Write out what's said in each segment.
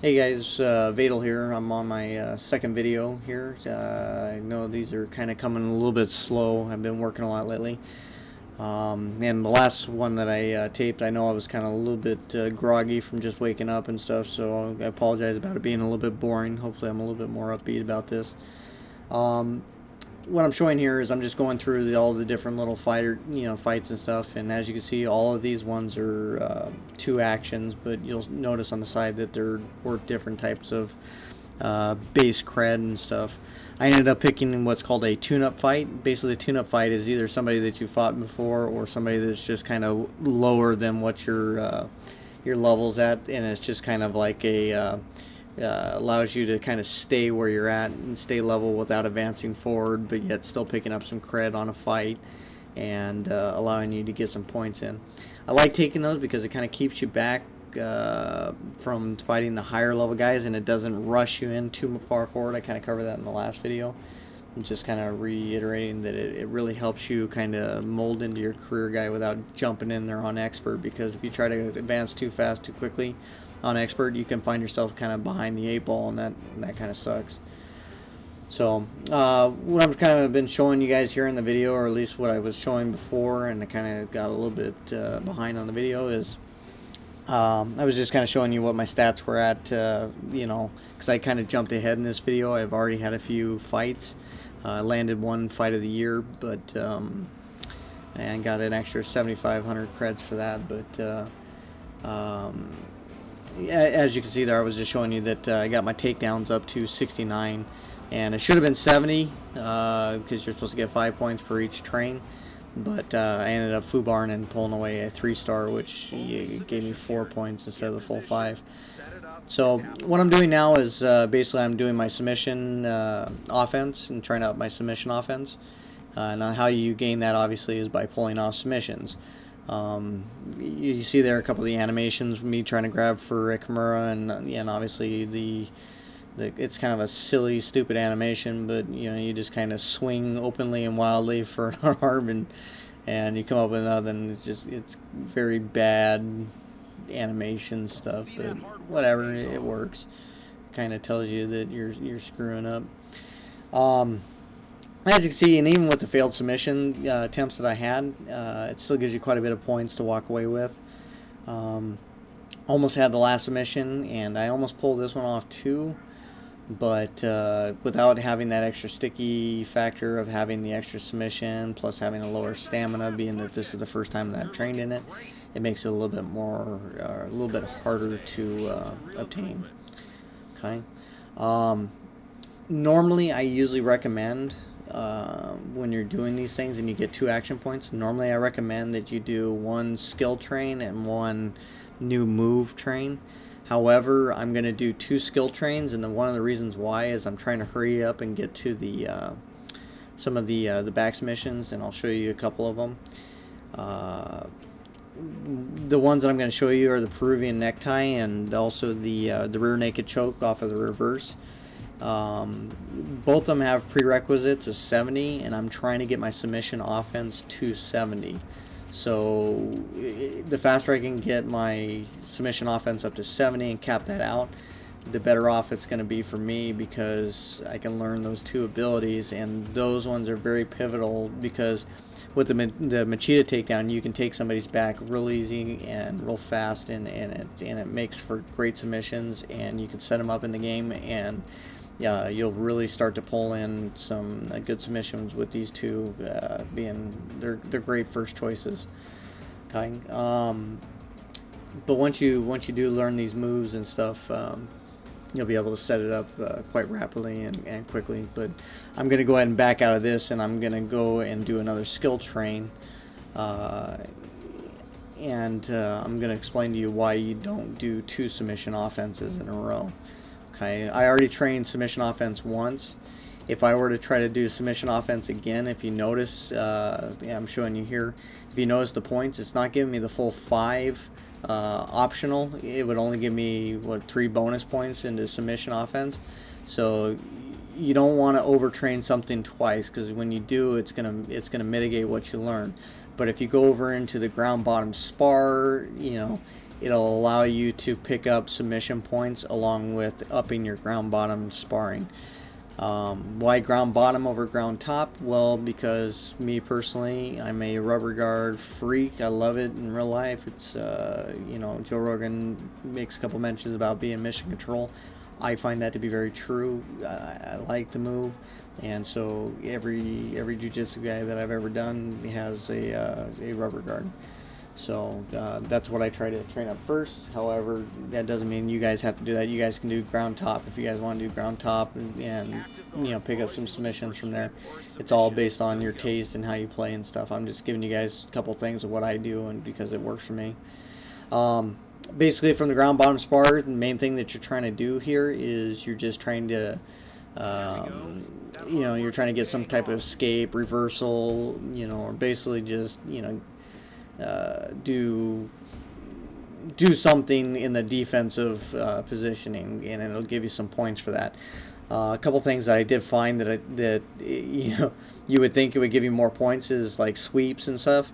Hey guys, Vadal here. I'm on my second video here. I know these are kind of coming a little bit slow. I've been working a lot lately. And the last one that I taped, I know I was kind of a little bit groggy from just waking up and stuff, so I apologize about it being a little bit boring. Hopefully I'm a little bit more upbeat about this. Um, what I'm showing here is I'm just going through all the different little fights and stuff, and as you can see, all of these ones are two actions, but you'll notice on the side that they're worth different types of base cred and stuff. I ended up picking what's called a tune-up fight. Basically, a tune-up fight is either somebody that you fought before or somebody that's just kind of lower than what your level's at, and it's just kind of like a allows you to kind of stay where you're at and stay level without advancing forward, but yet still picking up some cred on a fight and allowing you to get some points in. I like taking those because it kind of keeps you back from fighting the higher level guys, and it doesn't rush you in too far forward. I kind of covered that in the last video. I'm just kind of reiterating that it really helps you kind of mold into your career guy without jumping in there on expert, because if you try to advance too fast too quickly on expert, you can find yourself kind of behind the eight ball, and that kind of sucks. So what I've kind of been showing you guys here in the video, or at least what I was showing before, and I kind of got a little bit behind on the video, is I was just kind of showing you what my stats were at, because I kind of jumped ahead in this video. I've already had a few fights. I landed one fight of the year, but and got an extra 7,500 creds for that. But as you can see there, I was just showing you that I got my takedowns up to 69, and it should have been 70 because you're supposed to get 5 points per each train. But I ended up foobarring and pulling away a 3-star, which gave me 4 points instead of the full 5. So what I'm doing now is basically I'm doing my submission offense and trying to up my submission offense. And how you gain that obviously is by pulling off submissions. You see there a couple of the animations, me trying to grab for a Kimura, and obviously it's kind of a silly, stupid animation, but you just kind of swing openly and wildly for an arm, and you come up with nothing. It's very bad animation stuff, but whatever, it works. Kind of tells you that you're screwing up. As you can see, and even with the failed submission attempts that I had, it still gives you quite a bit of points to walk away with. Almost had the last submission, and I almost pulled this one off too, but without having that extra sticky factor of having the extra submission plus having a lower stamina, being that this is the first time that I've trained in it, it makes it a little bit more, a little bit harder to obtain. Okay. Normally, I usually recommend when you're doing these things and you get 2 action points, normally I recommend that you do 1 skill train and 1 new move train. However, I'm going to do 2 skill trains, and one of the reasons why is I'm trying to hurry up and get to the some of the back submissions, and I'll show you a couple of them. The ones that I'm going to show you are the Peruvian necktie and also the rear naked choke off of the reverse. Both of them have prerequisites of 70, and I'm trying to get my submission offense to 70. So the faster I can get my submission offense up to 70 and cap that out, the better off it's going to be for me, because I can learn those 2 abilities, and those ones are very pivotal, because with the Machida takedown, you can take somebody's back real easy and real fast, and it makes for great submissions, and you can set them up in the game, and yeah, you'll really start to pull in some good submissions with these 2 being they're great first choices. Okay, but once you do learn these moves and stuff, you'll be able to set it up quite rapidly and quickly. But I'm going to go ahead and back out of this, and I'm going to go and do another skill train, and I'm going to explain to you why you don't do 2 submission offenses in a row. Okay, I already trained submission offense once. If I were to try to do submission offense again, if you notice, yeah, I'm showing you here, if you notice the points, it's not giving me the full 5 optional. It would only give me, what, 3 bonus points into submission offense. So you don't want to overtrain something twice, because when you do, it's gonna mitigate what you learn. But if you go over into the ground bottom spar, it'll allow you to pick up submission points along with upping your ground bottom sparring. Why ground bottom over ground top? Well, because me personally, I'm a rubber guard freak. I love it in real life. It's you know, Joe Rogan makes a couple mentions about being mission control. I find that to be very true. I like the move, and so every jiu-jitsu guy that I've ever done has a rubber guard. So that's what I try to train up first. However, that doesn't mean you guys have to do that. You guys can do ground top if you guys want to do ground top, and you know, pick up some submissions from there. It's all based on your taste and how you play and stuff. I'm just giving you guys a couple things of what I do, and because it works for me. Basically, from the ground bottom spar, the main thing that you're trying to do here is you're just trying to you know, you're trying to get some type of escape, reversal, you know, or basically just, you know, do something in the defensive positioning, and it'll give you some points for that. A couple things that I did find that you know, you would think it would give you more points is like sweeps and stuff.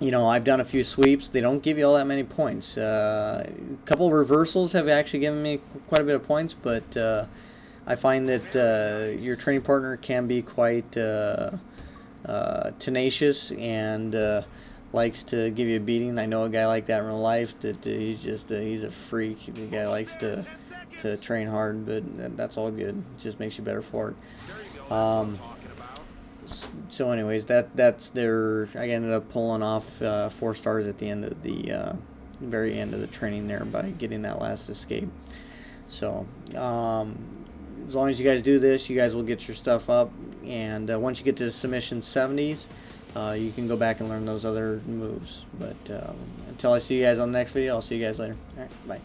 You know, I've done a few sweeps. They don't give you all that many points. A couple of reversals have actually given me quite a bit of points, but I find that your training partner can be quite tenacious and likes to give you a beating. I know a guy like that in real life that he's just he's a freak. The guy likes to train hard, but that's all good. It just makes you better for it. So anyways, that's their. I ended up pulling off 4 stars at the end of the very end of the training there by getting that last escape. So as long as you guys do this, you guys will get your stuff up, and once you get to submission 70s, you can go back and learn those other moves. But until I see you guys on the next video, I'll see you guys later. All right, bye.